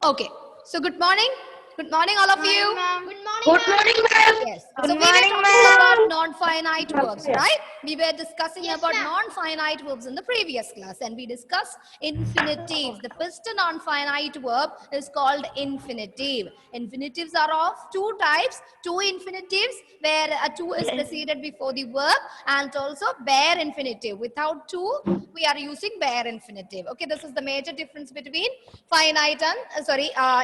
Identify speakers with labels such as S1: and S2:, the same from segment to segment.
S1: Okay, so good morning. Good morning, all of you.
S2: Good morning, ma'am.
S1: Yes. So we were talking about non-finite verbs, right? We were discussing about non-finite verbs in the previous class, and we discussed infinitives. The first non-finite verb is called infinitive. Infinitives are of two types: two infinitives, where a two is preceded before the verb, and also bare infinitive. Without two, we are using bare infinitive. Okay, this is the major difference between finite and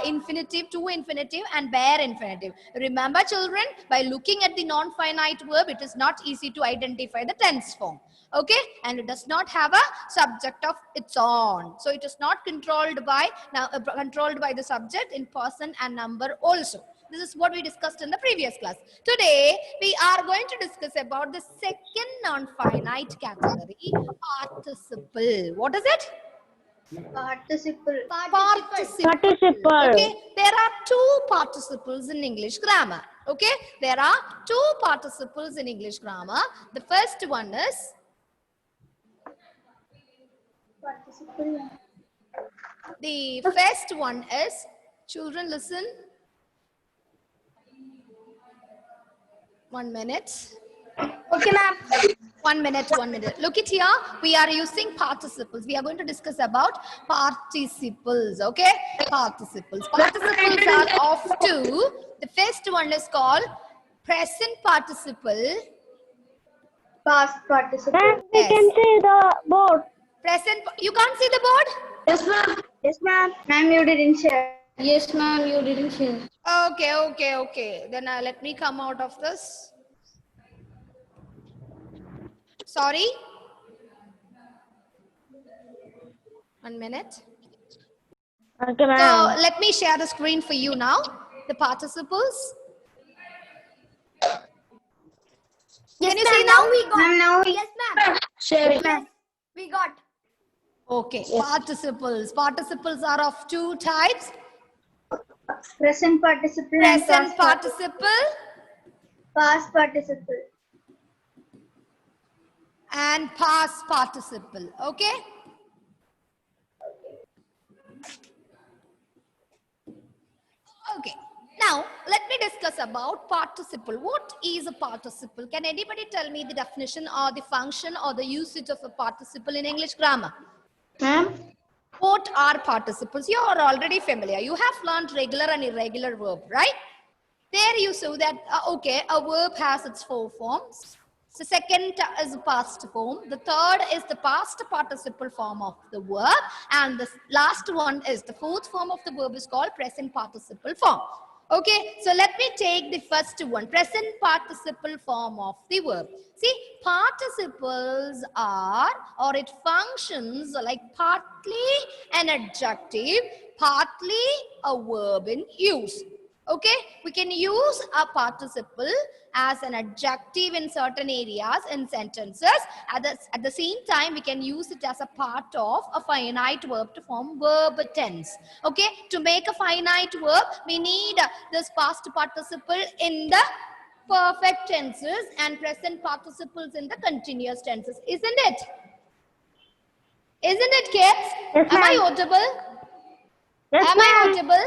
S1: infinitive, two infinitive, and bare infinitive. Remember, children, by looking at the non-finite verb, it is not easy to identify the tense form. Okay, and it does not have a subject of its own, so it is not controlled by the subject in person and number also. This is what we discussed in the previous class. Today we are going to discuss about the second non-finite category, participle. What is it?
S2: Participle.
S1: Okay, there are two participles in English grammar. Okay, there are two participles in English grammar. The first one is
S2: Participle.
S1: children, listen. 1 minute.
S2: Okay, ma'am.
S1: 1 minute. Look it here. We are using participles. We are going to discuss about participles. Okay, participles. Participles are of two. The first one is called present participle.
S2: Past participle.
S3: Ma'am, we can see the board.
S1: Present. You can't see the board?
S2: Yes, ma'am. Yes, ma'am. Ma'am, you didn't share.
S3: Yes, ma'am, you didn't share.
S1: Okay. Then let me come out of this. Sorry. 1 minute.
S3: Okay, ma'am.
S1: So let me share the screen for you now. The participles.
S2: Yes,
S1: Can you see now?
S2: Ma'am, now.
S3: Yes, ma'am.
S2: Share, ma'am.
S3: We got.
S1: Okay, participles. Participles are of two types.
S2: Present participle
S1: Present
S2: and past
S1: participle
S2: Past participle.
S1: and past participle. Okay. Okay. Now, let me discuss about participle. What is a participle? Can anybody tell me the definition or the function or the usage of a participle in English grammar?
S2: Ma'am.
S1: What are participles? You are already familiar. You have learned regular and irregular verb, right? There you saw that, okay, a verb has its four forms. The second is the past form. The third is the past participle form of the verb. And the last one is the fourth form of the verb is called present participle form. Okay, so let me take the first one, present participle form of the verb. See, participles are, or it functions like partly an adjective, partly a verb in use. Okay, we can use a participle as an adjective in certain areas in sentences. At the same time, we can use it as a part of a finite verb to form verb tense. Okay, to make a finite verb, we need this past participle in the perfect tenses and present participles in the continuous tenses. Isn't it? Isn't it, kids?
S3: Yes,
S1: Am I
S3: ma'am.
S1: audible?
S3: Yes,
S1: Am I
S3: ma'am.
S1: audible?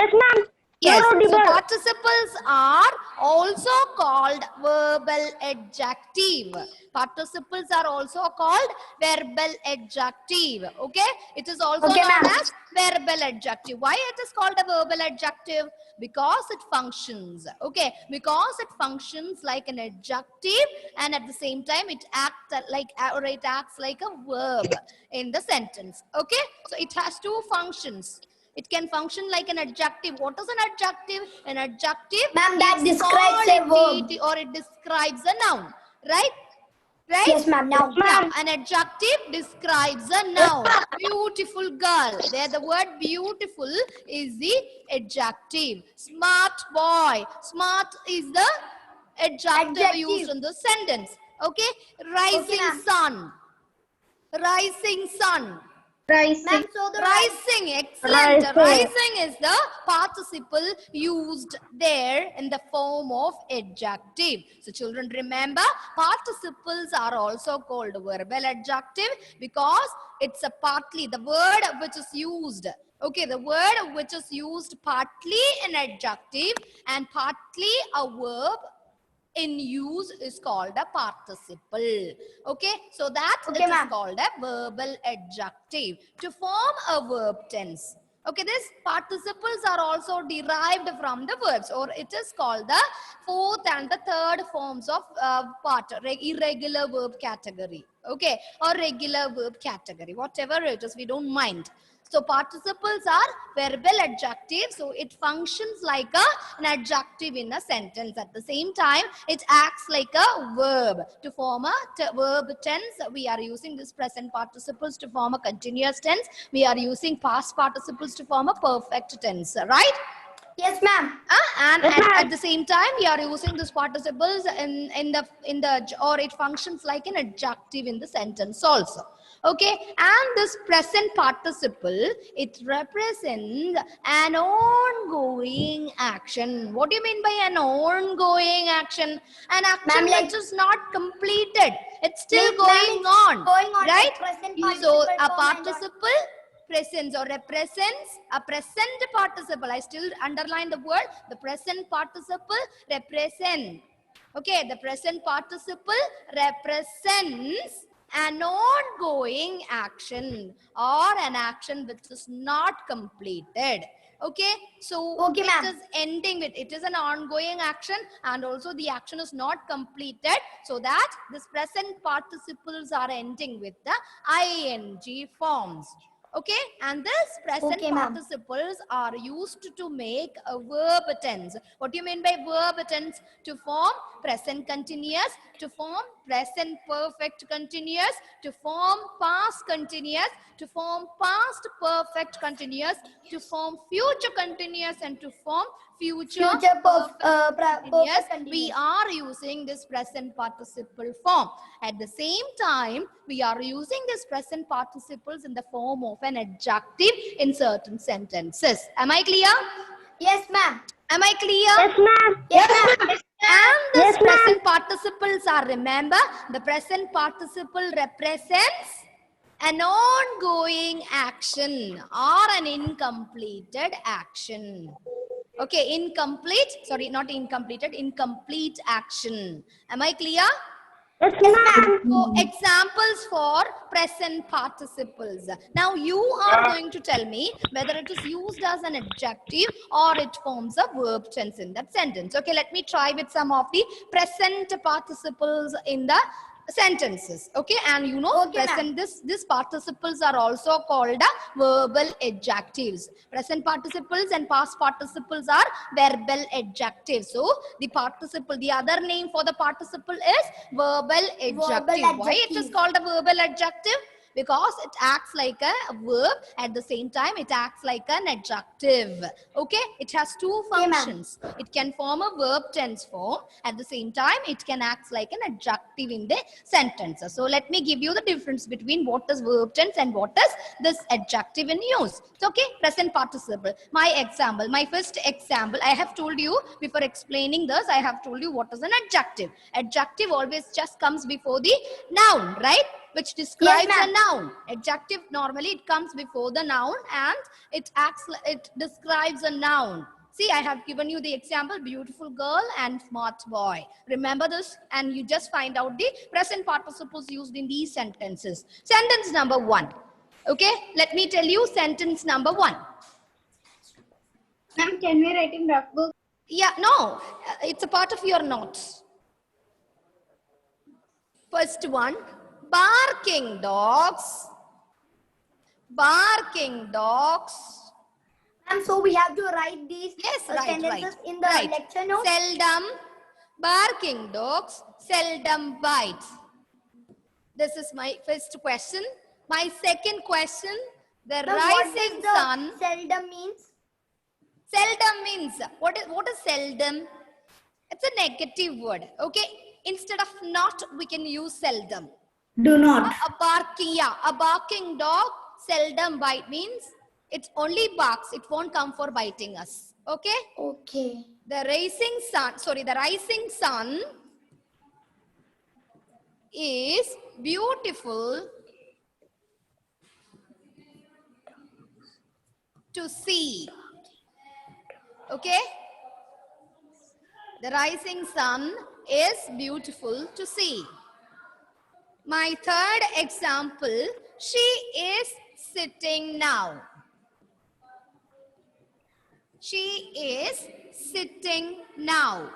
S3: Yes, ma'am.
S1: Yes,
S3: You're
S1: so
S3: audible.
S1: participles are also called verbal adjective. Participles are also called verbal adjective. Okay, it is also
S2: Okay,
S1: known
S2: ma'am.
S1: as verbal adjective. Why it is called a verbal adjective? Because it functions. Okay, because it functions like an adjective, and at the same time it acts like a verb in the sentence. Okay, so it has two functions. It can function like an adjective. What is an adjective? An adjective,
S2: Ma'am, that
S1: gives
S2: describes a
S1: quality
S2: verb.
S1: or it describes a noun. Right? Right?
S2: Yes, ma'am. Now.
S1: Now, an adjective describes a noun. Beautiful girl. There, the word beautiful is the adjective. Smart boy. Smart is the adjective used in the sentence. Okay? Rising
S2: ma'am.
S1: sun. Rising sun.
S2: Rising.
S3: Ma'am, so the
S1: Rising, excellent.
S3: Rising.
S1: Rising is the participle used there in the form of adjective. So children, remember, participles are also called verbal adjective because it's a partly the word which is used. Okay, the word which is used partly in adjective and partly a verb in use is called a participle. Okay, so that
S3: Okay,
S1: it is
S3: ma'am.
S1: called a verbal adjective to form a verb tense. Okay, these participles are also derived from the verbs, or it is called the fourth and the third forms of irregular verb category. Okay, or regular verb category, whatever it is, we don't mind. So participles are verbal adjectives. So it functions like an adjective in a sentence. At the same time, it acts like a verb. To form a verb tense, we are using this present participles to form a continuous tense. We are using past participles to form a perfect tense, right?
S3: Yes, ma'am.
S1: And
S3: Yes, ma'am.
S1: at the same time, we are using these participles in the or it functions like an adjective in the sentence also. Okay, and this present participle, it represents an ongoing action. What do you mean by an ongoing action? An action
S3: Ma'am, like-
S1: which is not completed. It's still
S3: Ma'am,
S1: going
S3: it's
S1: on,
S3: going on,
S1: right?
S3: like present
S1: So
S3: participle
S1: a
S3: form and
S1: participle presents or represents a present participle. I still underline the word. The present participle represent. Okay, the present participle represents an ongoing action or an action which is not completed. Okay, so
S3: Okay,
S1: it
S3: ma'am.
S1: is ending with, it is an ongoing action and also the action is not completed, so that this present participles are ending with the ing forms. Okay, and this present
S3: Okay, ma'am.
S1: participles are used to make a verb tense. What do you mean by verb tense? To form present continuous, to form present perfect continuous, to form past continuous, to form past perfect continuous, to form future continuous, and to form future
S3: Future
S1: perfect
S3: perfect
S1: we
S3: continuous.
S1: are using this present participle form. At the same time, we are using this present participles in the form of an adjective in certain sentences. Am I clear?
S3: Yes, ma'am.
S1: Am I clear?
S3: Yes, ma'am. Yes, ma'am.
S1: And this
S3: Yes, ma'am.
S1: present participles are, remember, the present participle represents an ongoing action or an incompleted action. Okay, incomplete, sorry, not incompleted, incomplete action. Am I clear?
S3: Yes, ma'am.
S1: So examples for present participles. Now you are going to tell me whether it is used as an adjective or it forms a verb tense in that sentence. Okay, let me try with some of the present participles in the sentences. Okay, and you know,
S3: Okay,
S1: present this participles are also called verbal adjectives. Present participles and past participles are verbal adjectives. So the participle, the other name for the participle is verbal adjective. Why it is
S3: adjective.
S1: called a verbal adjective? Because it acts like a verb, at the same time it acts like an adjective. Okay, it has two
S3: Okay, ma'am.
S1: functions. It can form a verb tense form, at the same time it can act like an adjective in the sentence. So let me give you the difference between what is verb tense and what is this adjective in use. So, okay, present participle. My example, my first example, I have told you before explaining this, I have told you what is an adjective. Adjective always just comes before the noun, right? Which describes
S3: Yes,
S1: a
S3: ma'am.
S1: noun. Adjective normally it comes before the noun and it describes a noun. See, I have given you the example, beautiful girl and smart boy. Remember this, and you just find out the present participles used in these sentences. Sentence number 1. Okay, let me tell you sentence number 1.
S2: Ma'am, can we write in rough book?
S1: Yeah, no, it's a part of your notes. First one, barking dogs. Barking dogs.
S3: Ma'am, so we have to write these
S1: Yes, right,
S3: sentences
S1: right.
S3: in the
S1: Right.
S3: lecture notes.
S1: Seldom, barking dogs seldom bite. This is my first question. My second question, the
S3: Ma'am, what
S1: rising
S3: does the
S1: sun.
S3: seldom means?
S1: Seldom means, what is seldom? It's a negative word. Okay, instead of not, we can use seldom.
S2: Do not.
S1: A barking dog seldom bite means it only barks. It won't come for biting us. Okay?
S3: Okay.
S1: The rising sun is beautiful to see. Okay? The rising sun is beautiful to see. My third example, she is sitting now. She is sitting now.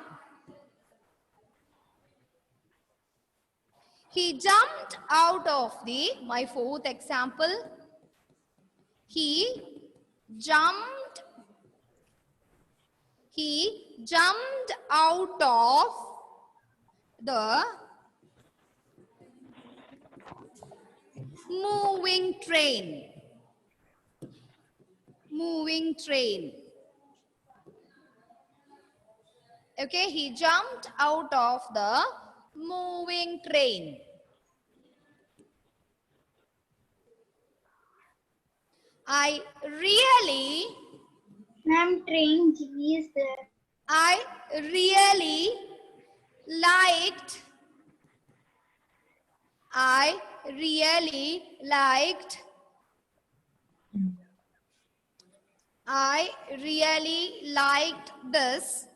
S1: He jumped out of my fourth example. He jumped out of the moving train. Moving train. Okay, he jumped out of the moving train. I really
S2: Ma'am, train G is there.
S1: I really liked this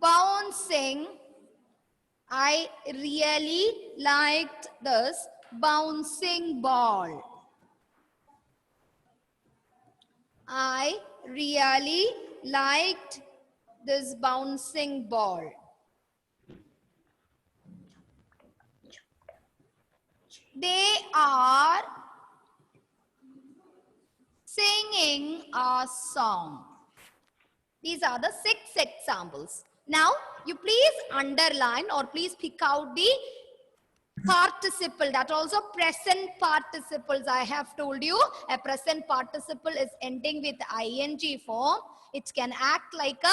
S1: bouncing. I really liked this bouncing ball. I really liked this bouncing ball. They are singing a song. These are the 6 examples. Now, you please underline or please pick out the participle. That also present participles. I have told you a present participle is ending with ing form. It can act like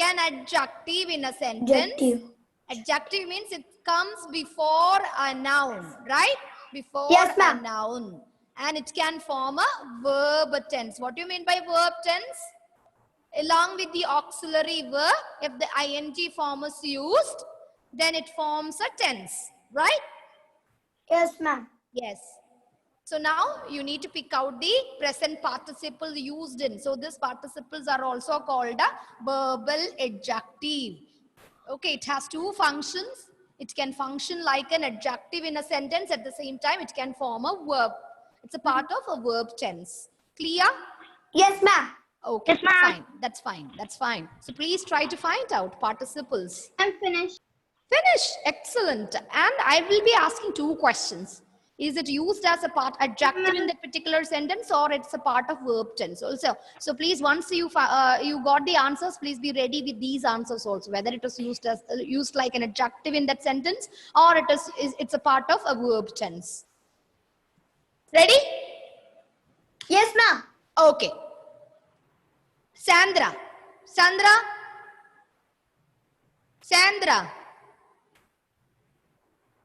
S1: an adjective in a sentence. Adjective means it comes before a noun, right? Before
S3: Yes,
S1: a
S3: ma'am.
S1: noun. And it can form a verb tense. What do you mean by verb tense? Along with the auxiliary verb, if the ing form is used, then it forms a tense, right?
S3: Yes, ma'am.
S1: Yes. So now you need to pick out the present participle used in. So these participles are also called a verbal adjective. Okay, it has 2 functions. It can function like an adjective in a sentence. At the same time, it can form a verb. It's a part of a verb tense. Clear?
S3: Yes, ma'am.
S1: Okay,
S3: Yes, ma'am.
S1: fine. That's fine. That's fine. So please try to find out participles.
S2: I'm finished.
S1: Finish. Excellent. And I will be asking 2 questions. Is it used as a part adjective in that particular sentence, or it's a part of verb tense also? So please, once you got the answers, please be ready with these answers also. Whether it is used like an adjective in that sentence, or it's a part of a verb tense. Ready?
S3: Yes, ma'am.
S1: Okay. Sandra.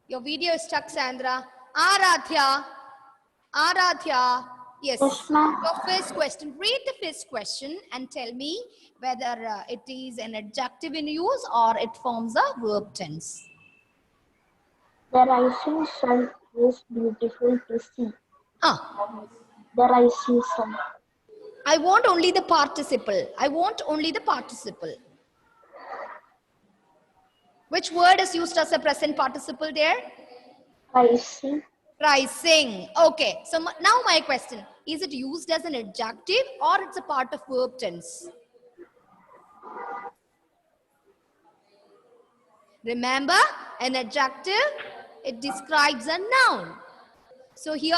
S1: Your video is stuck, Sandra. Aradhya. Yes.
S3: Yes, ma'am.
S1: Your first question. Read the first question and tell me whether it is an adjective in use or it forms a verb tense.
S4: The rising sun is beautiful to see. The rising sun.
S1: I want only the participle. Which word is used as a present participle there?
S4: Rising.
S1: Rising. Okay. So now my question. Is it used as an adjective or it's a part of verb tense? Remember, an adjective, it describes a noun. So here,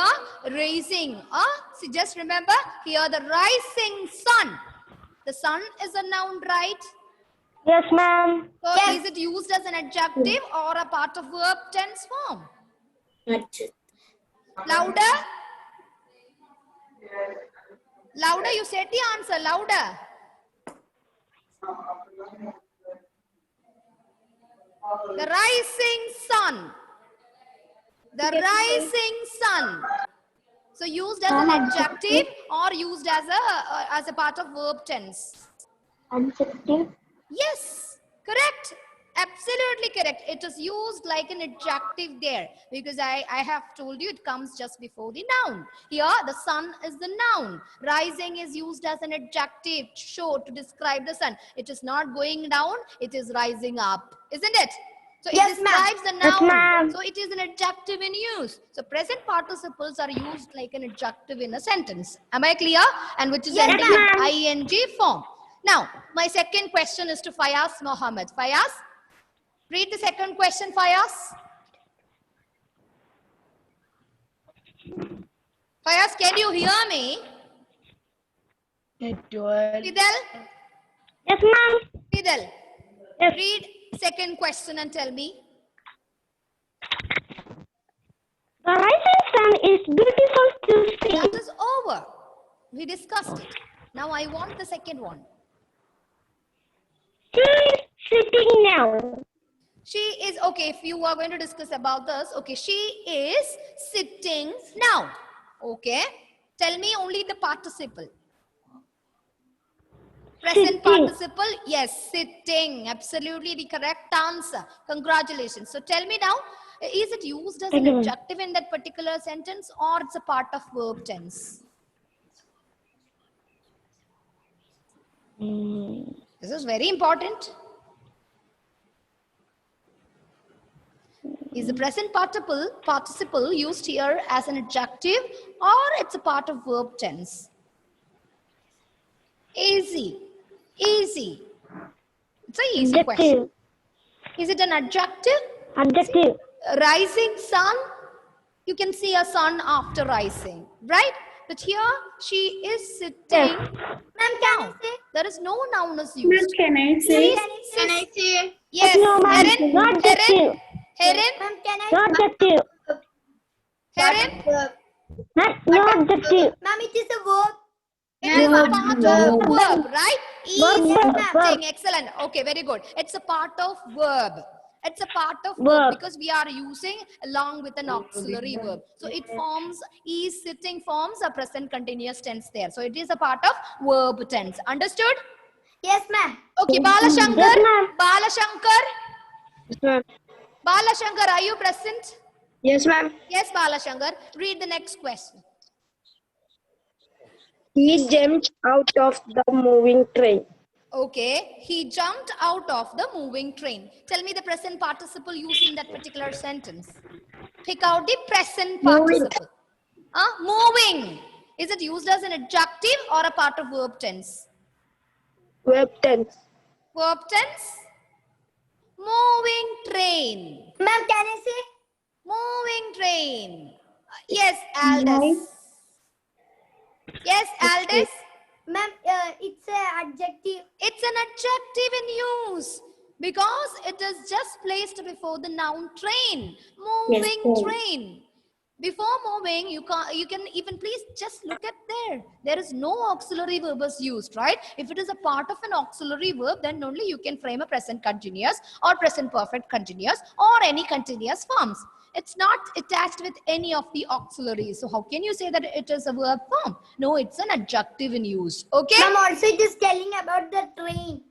S1: rising. So just remember, here the rising sun. The sun is a noun, right?
S4: Yes, ma'am.
S1: So
S3: Yes.
S1: is it used as an adjective or a part of verb tense form? Louder. Louder, you said the answer, louder. The rising sun. The rising sun. So used as an adjective or used as a part of verb tense.
S4: Adjective.
S1: Yes, correct. Absolutely correct. It is used like an adjective there because I have told you it comes just before the noun. Here, the sun is the noun. Rising is used as an adjective to describe the sun. It is not going down, it is rising up. Isn't it? So it
S3: Yes,
S1: describes the
S4: Yes,
S1: noun.
S4: ma'am.
S1: So it is an adjective in use. So present participles are used like an adjective in a sentence. Am I clear? And which is
S3: Yes,
S1: ending
S3: ma'am.
S1: in ing form. Now, my second question is to Fayaz Mohammed. Fayaz, read the second question, Fayaz. Fayaz, can you hear me? Fidel,
S4: Yes, ma'am.
S1: Fidel,
S4: Yes.
S1: read second question and tell me.
S4: The rising sun is beautiful to see.
S1: That is over. We discussed it. Now I want the second one.
S4: She is sitting now.
S1: She is, okay, if you are going to discuss about this, okay, she is sitting now. Okay. Tell me only the participle. Present
S4: Sitting.
S1: participle, yes, sitting. Absolutely the correct answer. Congratulations. So tell me now, is it used as an adjective in that particular sentence or it's a part of verb tense? This is very important. Is the present participle used here as an adjective or it's a part of verb tense? Easy. Easy. It's an easy question.
S4: Adjective.
S1: Is it an adjective?
S4: Adjective.
S1: Rising sun, you can see a sun after rising, right? But here she is sitting.
S4: Yes.
S3: Ma'am, can I say?
S1: There is no noun is used.
S2: Can I say?
S3: Can I say?
S1: Yes,
S4: No, ma'am.
S1: Heron,
S4: No adjective.
S1: Heron,
S3: Ma'am, can I?
S4: No adjective.
S1: Heron.
S4: No adjective.
S3: Ma'am, it is a verb.
S1: It is a part of verb, right?
S4: Verb,
S1: Is
S4: verb,
S1: sitting. Excellent. Okay, very good. It's a part of verb. It's a part of verb
S4: Verb.
S1: because we are using along with an auxiliary verb. So it forms, is sitting forms a present continuous tense there. So it is a part of verb tense. Understood?
S3: Yes, ma'am.
S1: Okay, Balashankar.
S4: Yes, ma'am.
S1: Balashankar.
S2: Yes, ma'am.
S1: Balashankar, are you present?
S2: Yes, ma'am.
S1: Yes, Balashankar. Read the next question.
S2: He jumped out of the moving train.
S1: Okay, he jumped out of the moving train. Tell me the present participle used in that particular sentence. Pick out the present participle. Moving. Is it used as an adjective or a part of verb tense?
S2: Verb tense.
S1: Verb tense. Moving train.
S3: Ma'am, can I say?
S1: Moving train. Yes, Aldous. Yes, Aldous.
S3: Ma'am, it's an adjective.
S1: It's an adjective in use because it is just placed before the noun train. Moving train. Before moving, you can even please just look at there. There is no auxiliary verb is used, right? If it is a part of an auxiliary verb, then only you can frame a present continuous or present perfect continuous or any continuous forms. It's not attached with any of the auxiliaries. So how can you say that it is a verb form? No, it's an adjective in use. Okay?
S3: Ma'am, also it is telling about the train.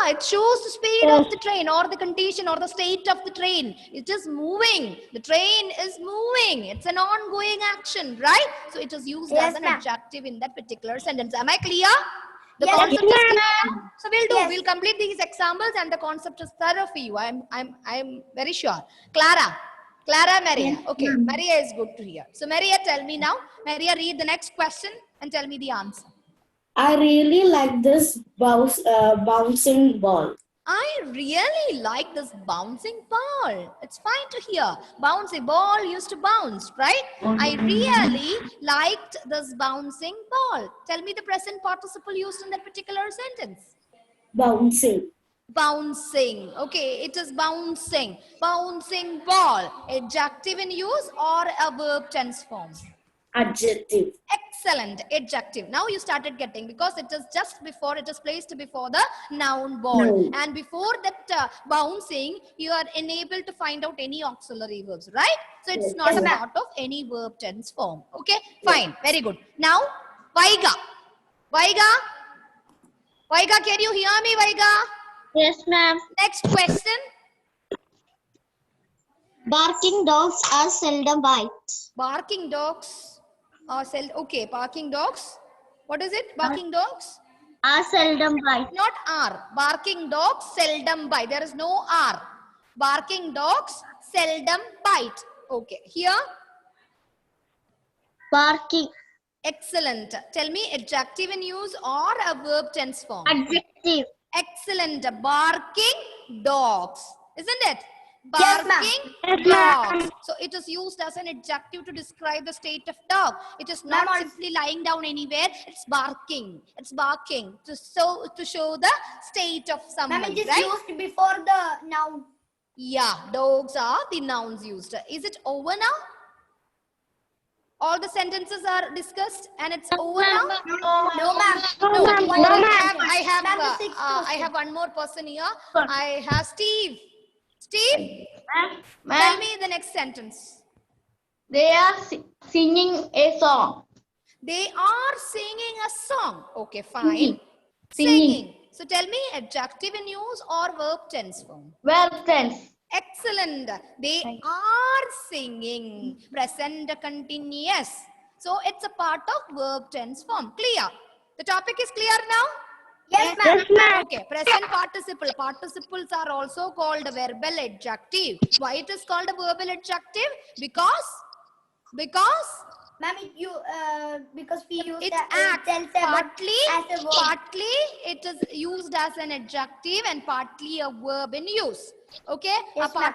S1: It shows the speed of the train or the condition or the state of the train. It is moving. The train is moving. It's an ongoing action, right? So it is used
S3: Yes,
S1: as an
S3: ma'am.
S1: adjective in that particular sentence. Am I clear? The
S3: Yes,
S1: concept is clear.
S3: ma'am.
S1: So we'll do.
S3: Yes.
S1: We'll complete these examples and the concept is thorough for you. I'm very sure. Clara, Maria. Okay, Maria is good to hear. So Maria, tell me now. Maria, read the next question and tell me the answer.
S5: I really like this bouncing ball.
S1: I really like this bouncing ball. It's fine to hear. Bouncing ball used to bounce, right? I really liked this bouncing ball. Tell me the present participle used in that particular sentence.
S5: Bouncing.
S1: Bouncing. Okay, it is bouncing. Bouncing ball. Adjective in use or a verb tense form?
S5: Adjective.
S1: Excellent. Adjective. Now you started getting, because it is just before, it is placed before the noun ball.
S5: No.
S1: And before that bouncing, you are enabled to find out any auxiliary verbs, right? So it's
S5: Yes.
S1: not a
S3: Yes, ma'am.
S1: part of any verb tense form. Okay, fine. Very good. Now, Vaiga. Vaiga. Vaiga, can you hear me, Vaiga?
S4: Yes, ma'am.
S1: Next question.
S4: Barking dogs are seldom bite.
S1: Barking dogs are okay, barking dogs. What is it? Barking dogs?
S4: Are seldom bite.
S1: Not R. Barking dogs seldom bite. There is no R. Barking dogs seldom bite. Okay. Here,
S4: Barking.
S1: excellent. Tell me adjective in use or a verb tense form.
S4: Adjective.
S1: Excellent. Barking dogs. Isn't it?
S3: Yes, ma'am.
S1: Barking
S4: Yes, ma'am.
S1: dogs. So it is used as an adjective to describe the state of dog. It is
S3: Ma'am,
S1: not simply lying down anywhere. It's barking. It's barking to show the state of someone,
S3: Ma'am, it is
S1: right?
S3: used before the noun.
S1: Yeah, dogs are the nouns used. Is it over now? All the sentences are discussed and it's over now?
S3: No, ma'am.
S1: No,
S4: ma'am.
S1: I have one more person here. I have Steve. Steve, tell me the next sentence.
S6: They are singing a song.
S1: They are singing a song. Okay, fine.
S6: Singing.
S1: Singing. So tell me adjective in use or verb tense form.
S6: Verb tense.
S1: Excellent. They are singing. Present continuous. So it's a part of verb tense form. Clear? The topic is clear now?
S3: Yes, ma'am.
S4: Yes, ma'am.
S1: Okay, present participle. Participles are also called a verbal adjective. Why it is called a verbal adjective? Because
S3: Ma'am, because we use
S1: it
S3: that
S1: acts
S3: tells about as a verb.
S1: partly it is used as an adjective and partly a verb in use. Okay,
S3: Yes,
S1: a
S3: ma'am.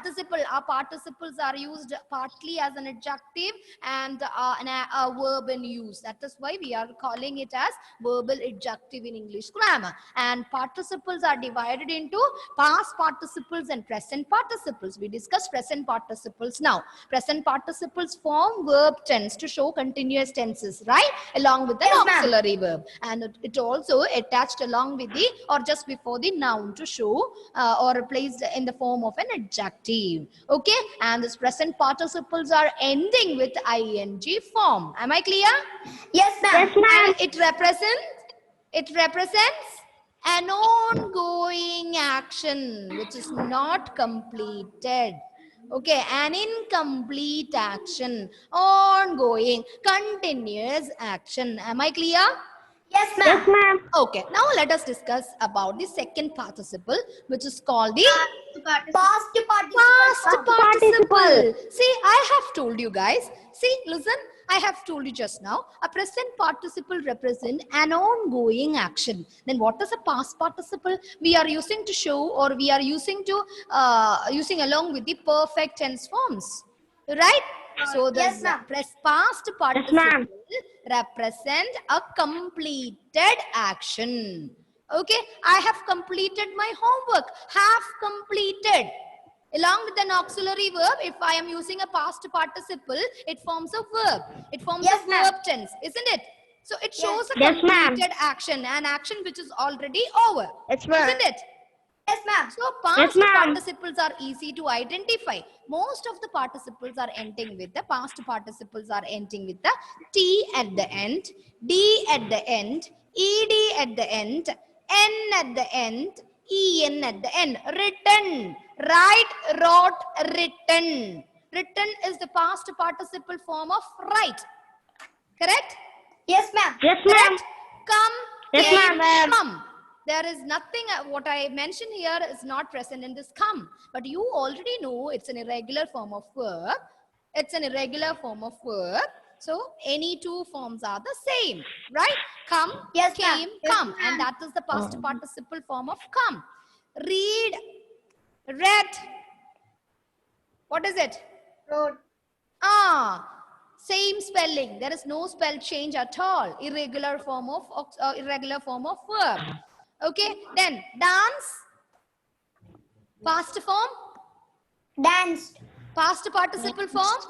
S1: our participles are used partly as an adjective and a verb in use. That is why we are calling it as verbal adjective in English grammar. And participles are divided into past participles and present participles. We discussed present participles now. Present participles form verb tense to show continuous tenses, right? Along with an
S3: Yes, ma'am.
S1: auxiliary verb. And it also attached along with the or just before the noun to show or placed in the form of an adjective. Okay, and this present participles are ending with ing form. Am I clear?
S3: Yes, ma'am.
S4: Yes, ma'am.
S1: And it represents an ongoing action which is not completed. Okay, an incomplete action, ongoing, continuous action. Am I clear?
S3: Yes, ma'am.
S4: Yes, ma'am.
S1: Okay, now let us discuss about the second participle, which is called the
S3: Past participle.
S1: past participle. See, I have told you guys. See, listen, I have told you just now. A present participle represents an ongoing action. Then what is a past participle? We are using to show, or we are using to using along with the perfect tense forms, right? So the
S3: Yes, ma'am.
S1: past participle
S4: ma'am.
S1: represent a completed action. Okay, I have completed my homework. Have completed. Along with an auxiliary verb, if I am using a past participle, it forms a verb. It forms
S3: Yes,
S1: a
S3: ma'am.
S1: verb tense, isn't it? So it shows a
S4: Yes, ma'am.
S1: completed action, an action which is already over,
S4: Yes, ma'am.
S1: isn't it?
S3: Yes, ma'am.
S1: So past
S4: Yes, ma'am.
S1: participles are easy to identify. Most of the participles are ending with the past participles are ending with the T at the end, D at the end, ED at the end, N at the end, EN at the end. Written, write, wrote, written. Written is the past participle form of write. Correct?
S3: Yes, ma'am.
S4: Yes, ma'am.
S1: Correct? Come,
S4: Yes,
S1: came,
S4: ma'am.
S1: come. There is nothing, what I mentioned here is not present in this come. But you already know it's an irregular form of verb. It's an irregular form of verb. So any two forms are the same, right? Come,
S3: Yes, ma'am.
S1: came,
S3: Yes,
S1: come. And that is the past participle form of come. Read, read. What is it?
S3: Road.
S1: Same spelling. There is no spell change at all. Irregular form of verb. Okay. Then dance. Past form.
S3: Danced.
S1: Past participle form.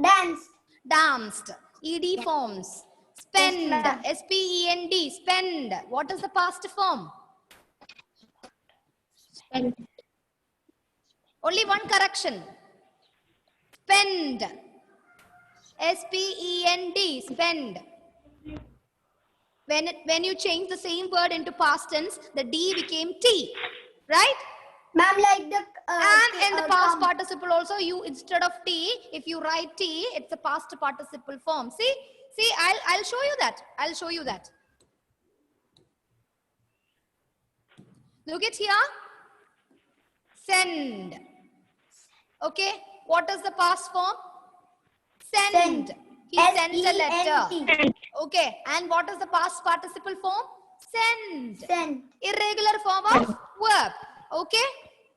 S3: Danced.
S1: Danced. ED forms. Spend.
S3: ma'am.
S1: S-P-E-N-D. Spend. What is the past form?
S2: Spend.
S1: Only one correction. Spend. S-P-E-N-D. Spend. When you change the same word into past tense, the D became T. Right?
S3: Ma'am, like the
S1: And in the past participle also, you instead of T, if you write T, it's a past participle form. See, I'll show you that. I'll show you that. Look at here. Send. Okay. What is the past form? Send. He sent a letter.
S3: S-E-N-T.
S1: Okay. And what is the past participle form? Send.
S3: Send.
S1: Irregular form of verb. Okay.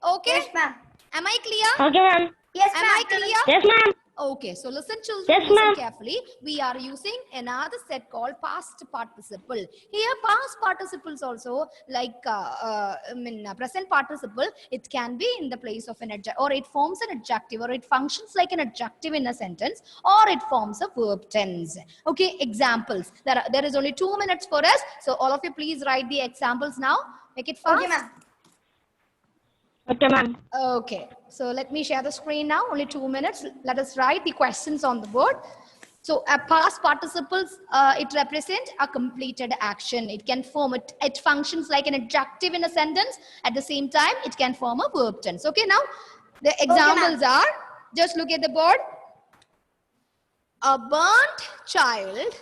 S1: Okay.
S3: Yes, ma'am.
S1: Am I clear?
S4: Okay, ma'am.
S3: Yes,
S1: Am
S3: ma'am.
S1: I clear?
S4: Yes, ma'am.
S1: Okay, so listen children,
S4: Yes,
S1: listen
S4: ma'am.
S1: carefully. We are using another set called past participle. Here past participles also like present participle, it can be in the place of an adjective, or it forms an adjective, or it functions like an adjective in a sentence, or it forms a verb tense. Okay, examples. There is only 2 minutes for us. So all of you please write the examples now. Make it fast.
S3: Okay, ma'am.
S4: Okay, ma'am.
S1: Okay, so let me share the screen now. Only 2 minutes. Let us write the questions on the board. So a past participles, it represents a completed action. It can form it. It functions like an adjective in a sentence. At the same time, it can form a verb tense. Okay, now the examples are. Just look at the board. A burnt child.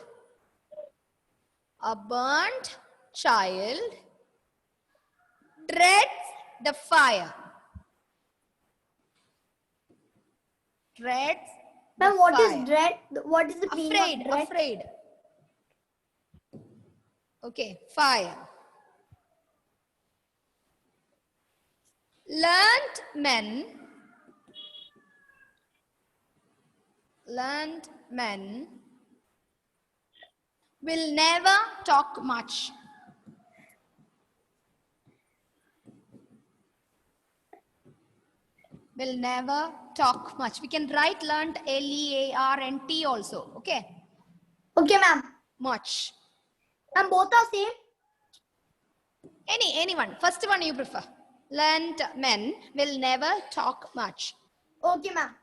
S1: A burnt child dreads the fire. Dreads.
S3: Ma'am,
S1: the
S3: what
S1: fire.
S3: is dread? What is the meaning of dread?
S1: Afraid. Okay, fire. Learned men will never talk much. Will never talk much. We can write learned L-E-A-R-N-T also. Okay.
S3: Okay, ma'am.
S1: Much.
S3: Ma'am, both are same.
S1: Anyone. First one you prefer. Learned men will never talk much.
S3: Okay, ma'am.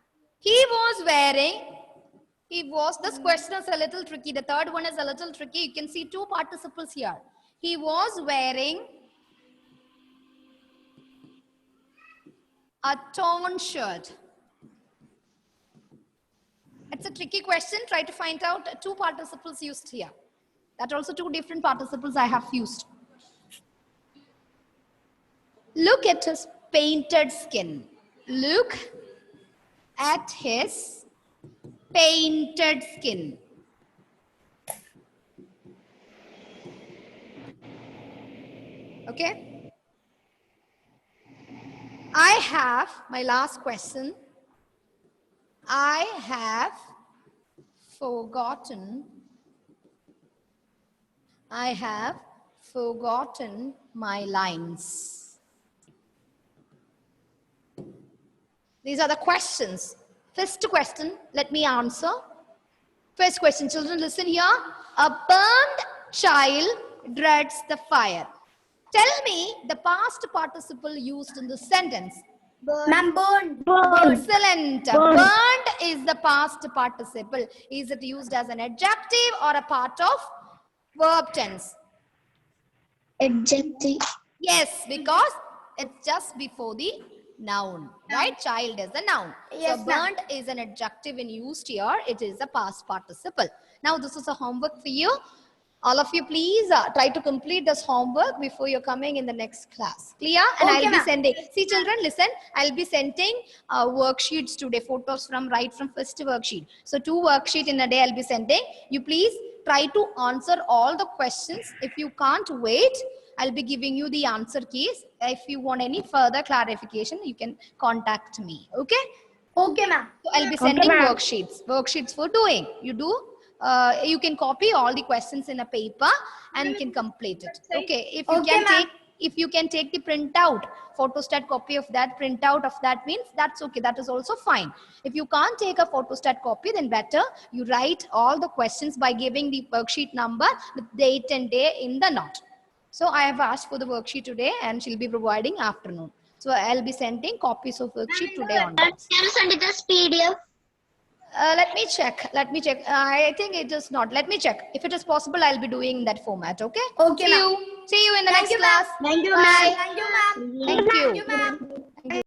S1: This question is a little tricky. The third one is a little tricky. You can see two participles here. He was wearing a torn shirt. It's a tricky question. Try to find out two participles used here. That also two different participles I have used. Look at his painted skin. Look at his painted skin. Okay. I have, my last question. I have forgotten my lines. These are the questions. First question, let me answer. First question, children, listen here. A burned child dreads the fire. Tell me the past participle used in the sentence.
S3: Ma'am, burn.
S1: Excellent. Burned is the past participle. Is it used as an adjective or a part of verb tense?
S5: Adjective.
S1: Yes, because it's just before the noun, right? Child is a noun.
S3: Yes,
S1: so
S3: ma'am.
S1: burnt is an adjective in used here. It is a past participle. Now this is a homework for you. All of you please try to complete this homework before you're coming in the next class. Clear? And
S3: Okay,
S1: I'll be
S3: ma'am.
S1: sending. See children, listen. I'll be sending worksheets today. Photos from right from first worksheet. So 2 worksheets in a day I'll be sending. You please try to answer all the questions. If you can't wait, I'll be giving you the answer keys. If you want any further clarification, you can contact me. Okay?
S3: Okay, ma'am.
S1: So I'll be sending
S4: ma'am.
S1: worksheets for doing. You can copy all the questions in a paper and you can complete it. Okay. If you
S3: Okay,
S1: can
S3: ma'am.
S1: take If you can take the printout, photostat copy of that, printout of that means that's okay. That is also fine. If you can't take a photostat copy, then better you write all the questions by giving the worksheet number, the date and day in the note. So I have asked for the worksheet today and she'll be providing afternoon. So I'll be sending copies of worksheet today onwards.
S4: Can you send it as PDF?
S1: Let me check. I think it is not. Let me check. If it is possible, I'll be doing that format. Okay.
S3: Okay,
S1: See
S3: ma'am.
S1: you. See you in the
S3: Thank
S1: next
S3: you,
S1: class.
S3: ma'am. Thank you,
S1: Bye.
S3: ma'am. Thank you, ma'am.
S1: Thank you.
S3: Thank you, ma'am.